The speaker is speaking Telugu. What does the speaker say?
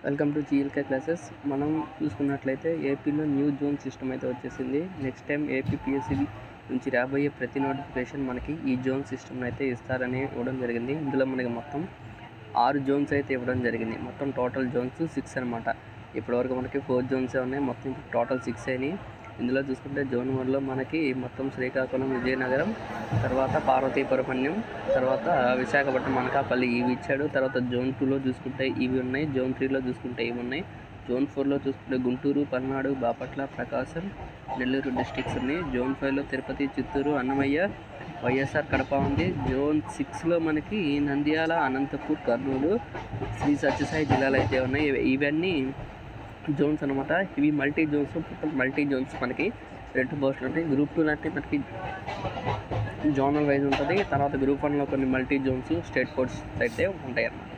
Welcome to జీఎల్కే classes. మనం చూసుకున్నట్లయితే ఏపీలో న్యూ జోన్ సిస్టమ్ అయితే వచ్చేసింది. నెక్స్ట్ టైం ఏపీపీఎస్సీ నుంచి రాబోయే ప్రతి నోటిఫికేషన్ మనకి ఈ జోన్ సిస్టమ్ని అయితే ఇస్తారని ఇవ్వడం జరిగింది. ఇందులో మనకి మొత్తం 6 జోన్స్ అయితే ఇవ్వడం జరిగింది. మొత్తం టోటల్ జోన్స్ 6 అనమాట. ఇప్పటివరకు మనకి 4 జోన్సే ఉన్నాయి, మొత్తం టోటల్ 6 అయినాయి. ఇందులో చూసుకుంటే జోన్ 1లో మనకి మొత్తం శ్రీకాకుళం, విజయనగరం, తర్వాత పార్వతీపురం, తర్వాత విశాఖపట్నం, అనకాపల్లి ఇవి ఇచ్చాడు. తర్వాత జోన్ 2లో చూసుకుంటే ఇవి ఉన్నాయి. జోన్ 3లో చూసుకుంటే ఇవి ఉన్నాయి. జోన్ 4లో చూసుకుంటే గుంటూరు, పల్నాడు, బాపట్ల, ప్రకాశం, నెల్లూరు డిస్ట్రిక్ట్స్ ఉన్నాయి. జోన్ 5లో తిరుపతి, చిత్తూరు, అన్నమయ్య, వైఎస్ఆర్ కడప ఉంది. జోన్ 6లో మనకి నంద్యాల, అనంతపూర్, కర్నూలు, శ్రీ సత్యసాయి జిల్లాలు అయితే ఉన్నాయి. ఇవన్నీ జోన్స్ అనమాట. ఇవి మల్టీ జోన్స్ మనకి 2 పోస్టులు ఉంటాయి. గ్రూప్ 2 అంటే మనకి జోనల్ వైజ్ ఉంటుంది. తర్వాత గ్రూప్ 1లో కొన్ని మల్టీ జోన్స్, స్టేట్ కోడ్స్ అయితే ఉంటాయి అన్నమాట.